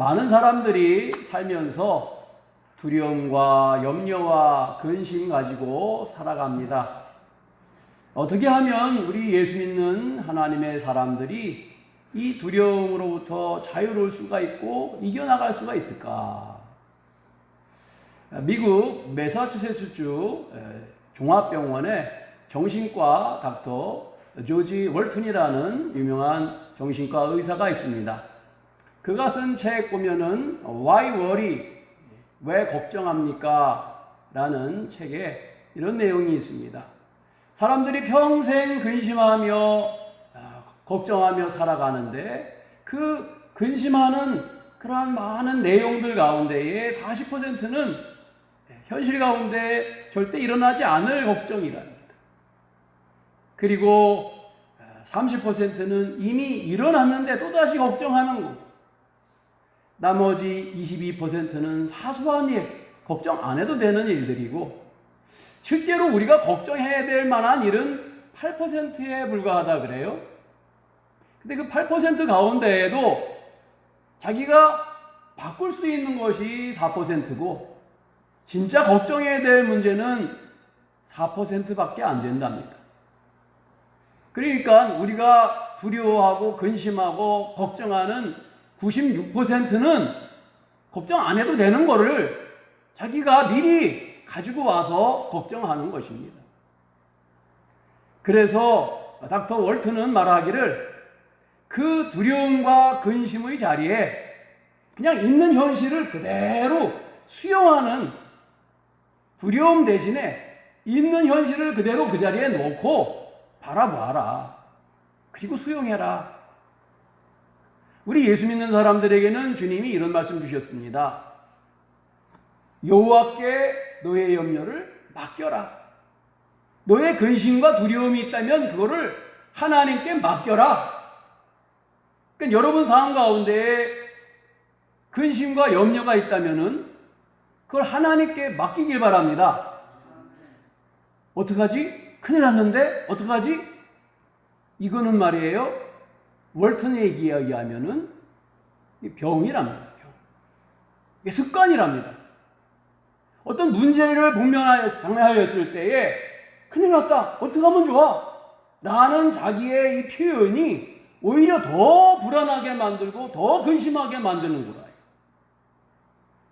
많은 사람들이 살면서 두려움과 염려와 근심 가지고 살아갑니다. 어떻게 하면 우리 예수 믿는 하나님의 사람들이 이 두려움으로부터 자유로울 수가 있고 이겨나갈 수가 있을까? 미국 매사추세츠주 종합병원의 정신과 닥터 조지 월튼이라는 유명한 정신과 의사가 있습니다. 그가 쓴 책 보면은 Why Worry? 왜 걱정합니까? 라는 책에 이런 내용이 있습니다. 사람들이 평생 근심하며 걱정하며 살아가는데 그 근심하는 그러한 많은 내용들 가운데에 40%는 현실 가운데 절대 일어나지 않을 걱정이랍니다. 그리고 30%는 이미 일어났는데 또다시 걱정하는 거. 나머지 22%는 사소한 일, 걱정 안 해도 되는 일들이고, 실제로 우리가 걱정해야 될 만한 일은 8%에 불과하다 그래요. 근데 그 8% 가운데에도 자기가 바꿀 수 있는 것이 4%고, 진짜 걱정해야 될 문제는 4%밖에 안 된답니다. 그러니까 우리가 두려워하고 근심하고 걱정하는 96%는 걱정 안 해도 되는 거를 자기가 미리 가지고 와서 걱정하는 것입니다. 그래서 닥터 월튼은 말하기를 그 두려움과 근심의 자리에 그냥 있는 현실을 그대로 수용하는, 두려움 대신에 있는 현실을 그대로 그 자리에 놓고 바라봐라. 그리고 수용해라. 우리 예수 믿는 사람들에게는 주님이 이런 말씀 주셨습니다. 여호와께 너의 염려를 맡겨라. 너의 근심과 두려움이 있다면 그거를 하나님께 맡겨라. 그러니까 여러분 삶 가운데 근심과 염려가 있다면은 그걸 하나님께 맡기길 바랍니다. 어떡하지? 큰일 났는데 어떡하지? 이거는 말이에요, 월튼 얘기에 의하면은 병이랍니다. 병. 이게 습관이랍니다. 어떤 문제를 당하였을 때에 큰일 났다, 어떡하면 좋아? 라는 자기의 이 표현이 오히려 더 불안하게 만들고 더 근심하게 만드는 거예요.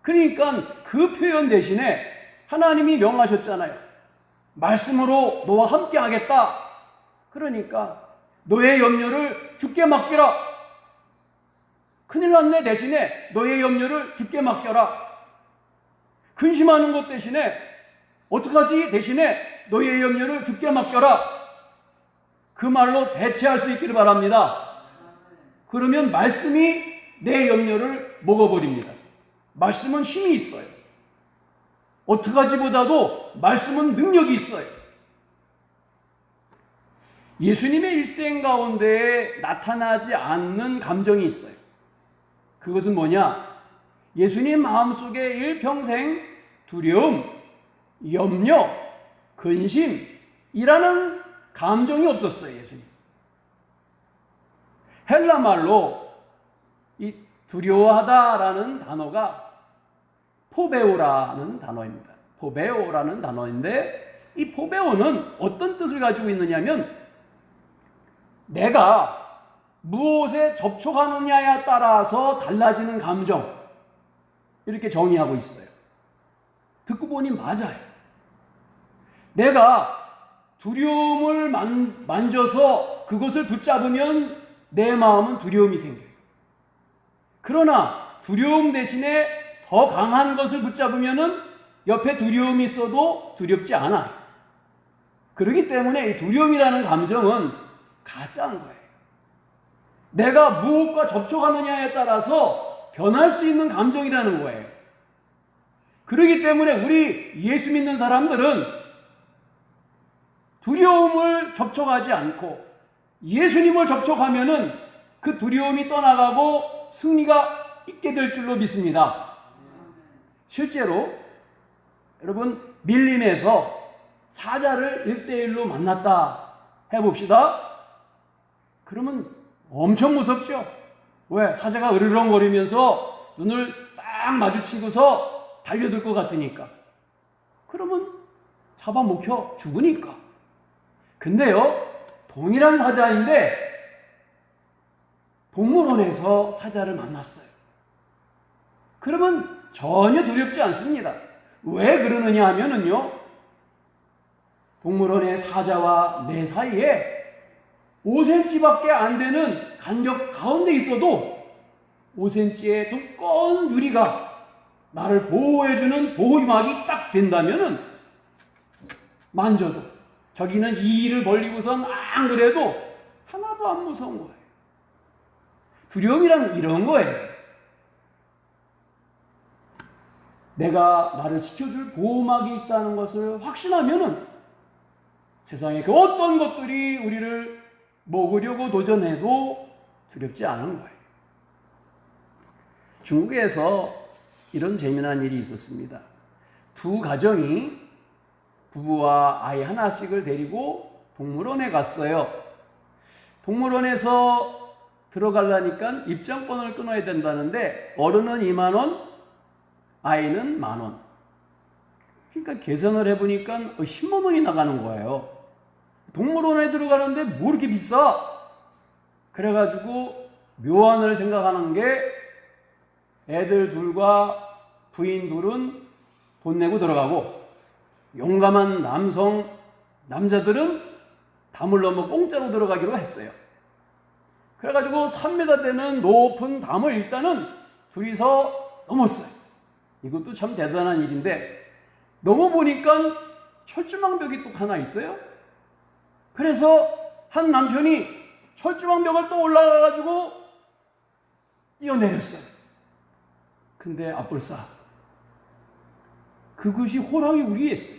그러니까 그 표현 대신에 하나님이 명하셨잖아요. 말씀으로 너와 함께 하겠다. 그러니까 너의 염려를 주께 맡기라. 큰일 났네 대신에 너의 염려를 주께 맡겨라. 근심하는 것 대신에 어떡하지 대신에 너의 염려를 주께 맡겨라. 그 말로 대체할 수 있기를 바랍니다. 그러면 말씀이 내 염려를 먹어버립니다. 말씀은 힘이 있어요. 어떡하지보다도 말씀은 능력이 있어요. 예수님의 일생 가운데 나타나지 않는 감정이 있어요. 그것은 뭐냐? 예수님 마음속에 일평생 두려움, 염려, 근심이라는 감정이 없었어요. 예수님. 헬라말로 이 두려워하다라는 단어가 포베오라는 단어입니다. 포베오라는 단어인데 이 포베오는 어떤 뜻을 가지고 있느냐면 내가 무엇에 접촉하느냐에 따라서 달라지는 감정, 이렇게 정의하고 있어요. 듣고 보니 맞아요. 내가 두려움을 만져서 그것을 붙잡으면 내 마음은 두려움이 생겨요. 그러나 두려움 대신에 더 강한 것을 붙잡으면은 옆에 두려움이 있어도 두렵지 않아. 그렇기 때문에 이 두려움이라는 감정은 가짜인 거예요. 내가 무엇과 접촉하느냐에 따라서 변할 수 있는 감정이라는 거예요. 그렇기 때문에 우리 예수 믿는 사람들은 두려움을 접촉하지 않고 예수님을 접촉하면은 그 두려움이 떠나가고 승리가 있게 될 줄로 믿습니다. 실제로 여러분 밀림에서 사자를 1대1로 만났다 해봅시다. 그러면 엄청 무섭죠. 왜? 사자가 으르렁거리면서 눈을 딱 마주치고서 달려들 것 같으니까. 그러면 잡아먹혀 죽으니까. 근데요, 동일한 사자인데 동물원에서 사자를 만났어요. 그러면 전혀 두렵지 않습니다. 왜 그러느냐 하면은요, 동물원의 사자와 내 사이에 5cm밖에 안 되는 간격 가운데 있어도 5cm의 두꺼운 유리가 나를 보호해주는 보호막이 딱 된다면은 만져도 저기는 이를 벌리고선 안 그래도 하나도 안 무서운 거예요. 두려움이란 이런 거예요. 내가 나를 지켜줄 보호막이 있다는 것을 확신하면은 세상에 그 어떤 것들이 우리를 먹으려고 도전해도 두렵지 않은 거예요. 중국에서 이런 재미난 일이 있었습니다. 두 가정이 부부와 아이 하나씩을 데리고 동물원에 갔어요. 동물원에서 들어가려니까 입장권을 끊어야 된다는데 어른은 2만 원, 아이는 1만 원. 그러니까 계산을 해보니까 10만 원이 나가는 거예요. 동물원에 들어가는데 뭐 이렇게 비싸? 그래가지고 묘안을 생각하는 게 애들 둘과 부인 둘은 돈 내고 들어가고 용감한 남자들은 담을 넘어 공짜로 들어가기로 했어요. 그래가지고 3m 되는 높은 담을 일단은 둘이서 넘었어요. 이것도 참 대단한 일인데 넘어보니까 철조망벽이 또 하나 있어요. 그래서 한 남편이 철조망벽을 또 올라가가지고 뛰어내렸어요. 근데 앞불싸 그것이 호랑이 우리였어요.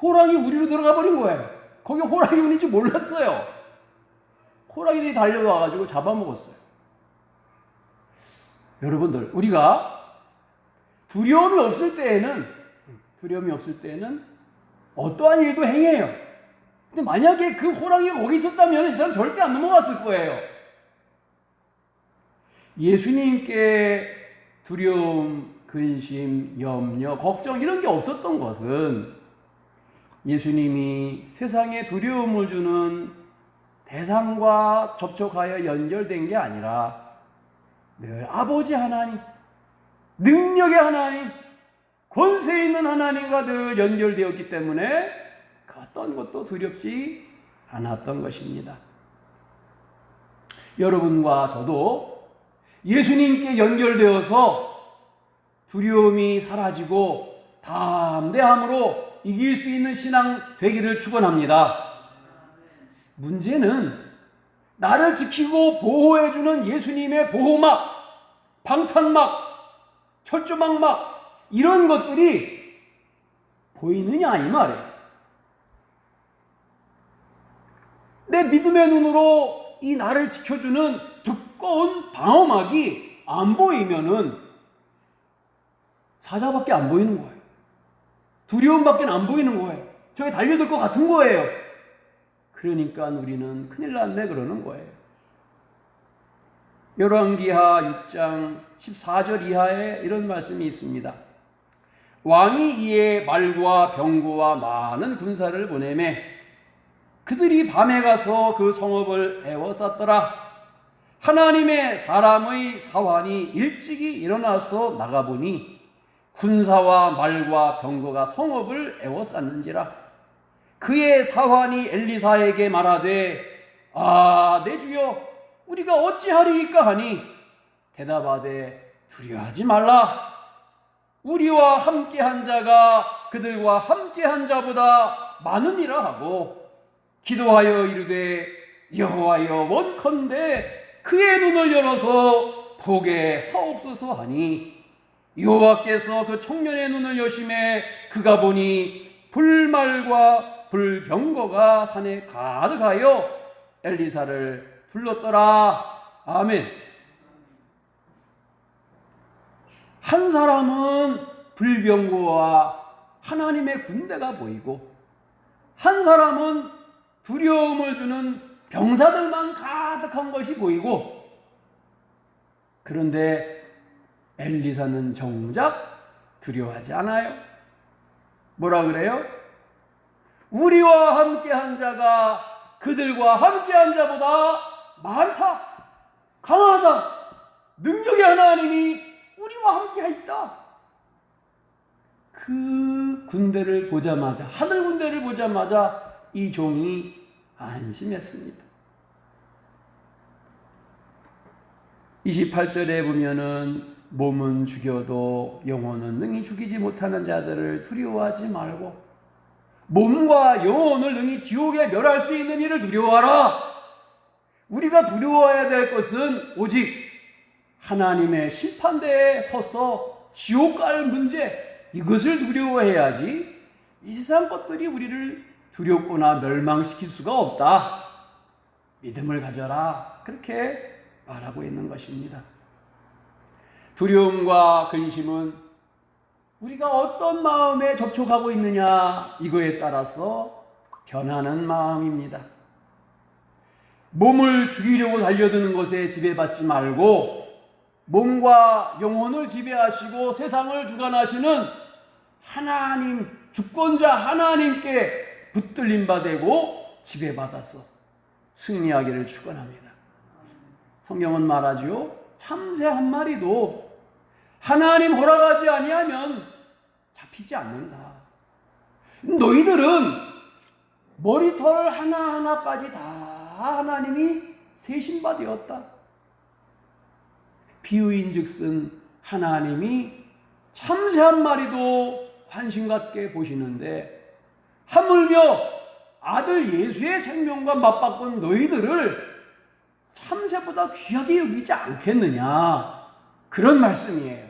호랑이 우리로 들어가 버린 거예요. 거기 호랑이 우리인지 몰랐어요. 호랑이들이 달려와가지고 잡아먹었어요. 여러분들, 우리가 두려움이 없을 때에는 어떠한 일도 행해요. 근데 만약에 그 호랑이가 거기 있었다면 이 사람 절대 안 넘어갔을 거예요. 예수님께 두려움, 근심, 염려, 걱정 이런 게 없었던 것은 예수님이 세상에 두려움을 주는 대상과 접촉하여 연결된 게 아니라 늘 아버지 하나님, 능력의 하나님, 권세 있는 하나님과 늘 연결되었기 때문에 그 어떤 것도 두렵지 않았던 것입니다. 여러분과 저도 예수님께 연결되어서 두려움이 사라지고 담대함으로 이길 수 있는 신앙 되기를 축원합니다. 문제는 나를 지키고 보호해주는 예수님의 보호막, 방탄막, 철조망막 이런 것들이 보이느냐 이 말이에요. 내 믿음의 눈으로 이 나를 지켜주는 두꺼운 방어막이 안 보이면은 사자밖에 안 보이는 거예요. 두려움밖에 안 보이는 거예요. 저게 달려들 것 같은 거예요. 그러니까 우리는 큰일 났네 그러는 거예요. 열왕기하 6장 14절 이하에 이런 말씀이 있습니다. 왕이 이에 말과 병거와 많은 군사를 보내매 그들이 밤에 가서 그 성읍을 에워쌌더라. 하나님의 사람의 사환이 일찍이 일어나서 나가보니 군사와 말과 병거가 성읍을 에워쌌는지라. 그의 사환이 엘리사에게 말하되 내 주여 우리가 어찌하리이까 하니 대답하되 두려워하지 말라. 우리와 함께한 자가 그들과 함께한 자보다 많으니라 하고 기도하여 이르되 여호와여 원컨대 그의 눈을 열어서 보게 하옵소서 하니 여호와께서 그 청년의 눈을 여심해 그가 보니 불말과 불병거가 산에 가득하여 엘리사를 불렀더라. 아멘. 한 사람은 불병거와 하나님의 군대가 보이고 한 사람은 두려움을 주는 병사들만 가득한 것이 보이고 그런데 엘리사는 정작 두려워하지 않아요. 뭐라 그래요? 우리와 함께한 자가 그들과 함께한 자보다 많다, 강하다, 능력의 하나님이 우리와 함께하였다. 그 군대를 보자마자, 하늘 군대를 보자마자 이 종이 안심했습니다. 28절에 보면은 몸은 죽여도 영혼은 능히 죽이지 못하는 자들을 두려워하지 말고 몸과 영혼을 능히 지옥에 멸할 수 있는 일을 두려워하라. 우리가 두려워해야 될 것은 오직 하나님의 심판대에 서서 지옥 갈 문제, 이것을 두려워해야지 이 세상 것들이 우리를 두렵거나 멸망시킬 수가 없다. 믿음을 가져라. 그렇게 말하고 있는 것입니다. 두려움과 근심은 우리가 어떤 마음에 접촉하고 있느냐, 이거에 따라서 변하는 마음입니다. 몸을 죽이려고 달려드는 것에 지배받지 말고 몸과 영혼을 지배하시고 세상을 주관하시는 하나님, 주권자 하나님께 붙들림 받고 지배받아서 승리하기를 축원합니다. 성경은 말하지요, 참새 한 마리도 하나님 허락하지 아니하면 잡히지 않는다. 너희들은 머리털 하나하나까지 다 하나님이 세신 바 되었다. 비유인즉슨 하나님이 참새 한 마리도 관심 갖게 보시는데 하물며 아들 예수의 생명과 맞바꾼 너희들을 참새보다 귀하게 여기지 않겠느냐, 그런 말씀이에요.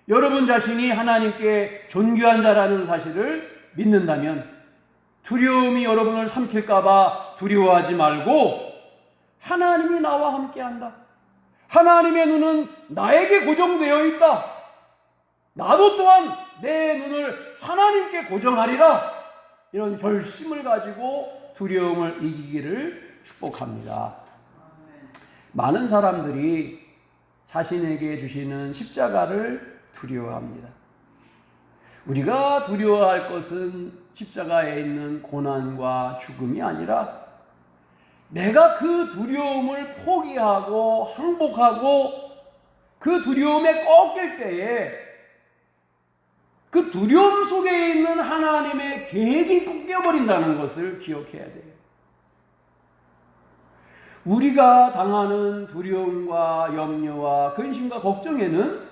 여러분 자신이 하나님께 존귀한 자라는 사실을 믿는다면 두려움이 여러분을 삼킬까봐 두려워하지 말고 하나님이 나와 함께한다. 하나님의 눈은 나에게 고정되어 있다. 나도 또한 내 눈을 하나님께 고정하리라. 이런 결심을 가지고 두려움을 이기기를 축복합니다. 많은 사람들이 자신에게 주시는 십자가를 두려워합니다. 우리가 두려워할 것은 십자가에 있는 고난과 죽음이 아니라 내가 그 두려움을 포기하고 항복하고 그 두려움에 꺾일 때에 그 두려움 속에 있는 하나님의 계획이 꺾여버린다는 것을 기억해야 돼요. 우리가 당하는 두려움과 염려와 근심과 걱정에는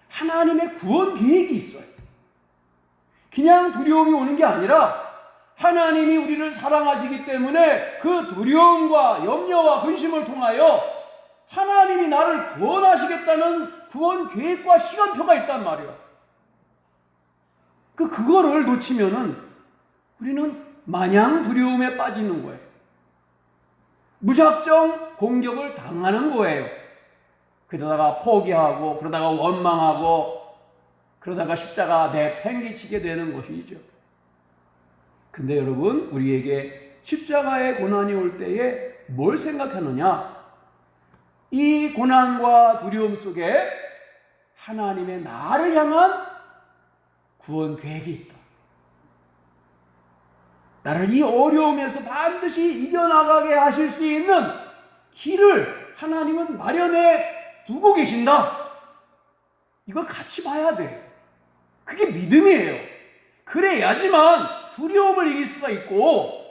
하나님의 구원 계획이 있어요. 그냥 두려움이 오는 게 아니라 하나님이 우리를 사랑하시기 때문에 그 두려움과 염려와 근심을 통하여 하나님이 나를 구원하시겠다는 구원 계획과 시간표가 있단 말이에요. 그거를 놓치면은 우리는 마냥 두려움에 빠지는 거예요. 무작정 공격을 당하는 거예요. 그러다가 포기하고, 그러다가 원망하고, 그러다가 십자가 내팽개치게 되는 것이죠. 근데 여러분, 우리에게 십자가의 고난이 올 때에 뭘 생각하느냐? 이 고난과 두려움 속에 하나님의 나를 향한 구원 계획이 있다. 나를 이 어려움에서 반드시 이겨나가게 하실 수 있는 길을 하나님은 마련해 두고 계신다. 이걸 같이 봐야 돼. 그게 믿음이에요. 그래야지만 두려움을 이길 수가 있고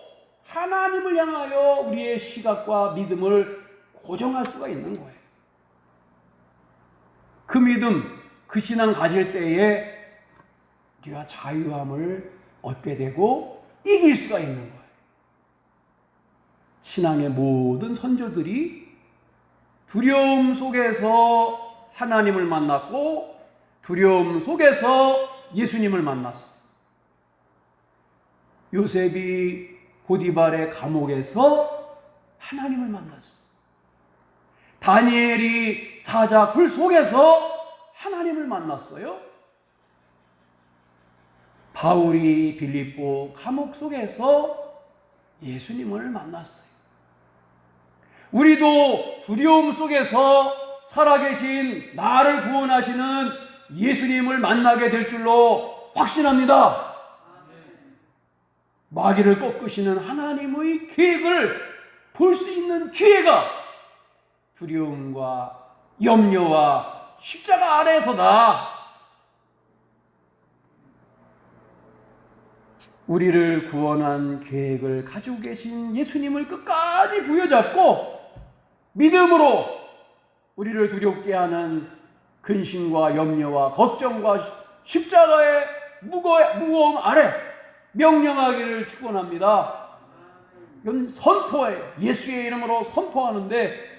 하나님을 향하여 우리의 시각과 믿음을 고정할 수가 있는 거예요. 그 믿음, 그 신앙 가질 때에 우리가 자유함을 얻게 되고 이길 수가 있는 거예요. 신앙의 모든 선조들이 두려움 속에서 하나님을 만났고 두려움 속에서 예수님을 만났어요. 요셉이 보디발의 감옥에서 하나님을 만났어요. 다니엘이 사자 굴 속에서 하나님을 만났어요. 바울이 빌립보 감옥 속에서 예수님을 만났어요. 우리도 두려움 속에서 살아계신 나를 구원하시는 예수님을 만나게 될 줄로 확신합니다. 마귀를 꺾으시는 하나님의 계획을 볼 수 있는 기회가 두려움과 염려와 십자가 아래에서다. 우리를 구원한 계획을 가지고 계신 예수님을 끝까지 부여잡고 믿음으로 우리를 두렵게 하는 근심과 염려와 걱정과 십자가의 무거움 아래 명령하기를 축원합니다. 이건 선포예요. 예수의 이름으로 선포하는데,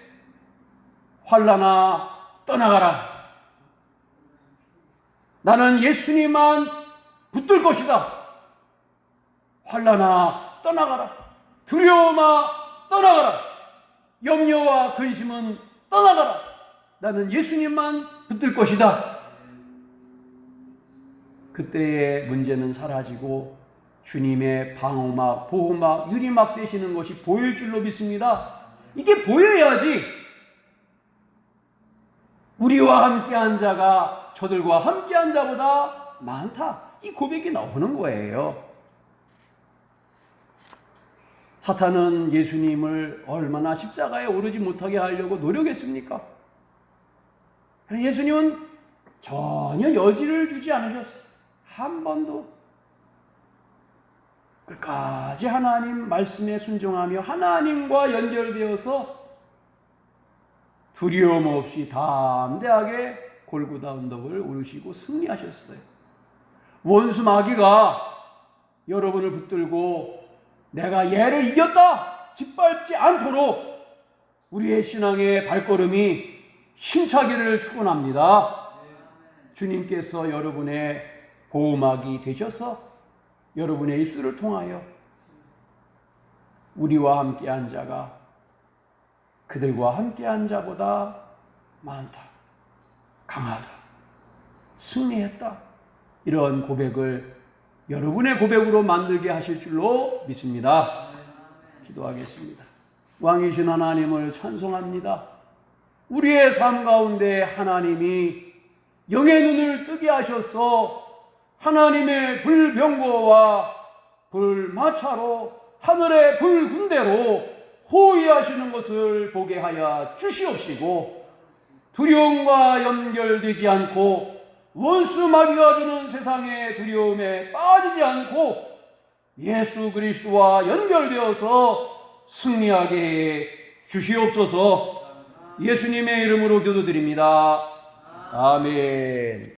환난아 떠나가라. 나는 예수님만 붙들 것이다. 환난아 떠나가라. 두려움아 떠나가라. 염려와 근심은 떠나가라. 나는 예수님만 붙들 것이다. 그때의 문제는 사라지고 주님의 방어막, 보호막, 유리막 되시는 것이 보일 줄로 믿습니다. 이게 보여야지 우리와 함께한 자가 저들과 함께한 자보다 많다, 이 고백이 나오는 거예요. 사탄은 예수님을 얼마나 십자가에 오르지 못하게 하려고 노력했습니까? 예수님은 전혀 여지를 주지 않으셨어요. 한 번도. 끝까지 하나님 말씀에 순종하며 하나님과 연결되어서 두려움 없이 담대하게 골고다 언덕을 오르시고 승리하셨어요. 원수 마귀가 여러분을 붙들고 내가 얘를 이겼다 짓밟지 않도록 우리의 신앙의 발걸음이 힘차기를 축원합니다. 주님께서 여러분의 보호막이 되셔서 여러분의 입술을 통하여 우리와 함께한 자가 그들과 함께한 자보다 많다, 강하다, 승리했다, 이런 고백을 여러분의 고백으로 만들게 하실 줄로 믿습니다. 기도하겠습니다. 왕이신 하나님을 찬송합니다. 우리의 삶 가운데 하나님이 영의 눈을 뜨게 하셔서 하나님의 불병거와 불마차로 하늘의 불군대로 호위하시는 것을 보게 하여 주시옵시고, 두려움과 연결되지 않고 원수 마귀가 주는 세상의 두려움에 빠지지 않고 예수 그리스도와 연결되어서 승리하게 주시옵소서. 예수님의 이름으로 기도드립니다. 아멘.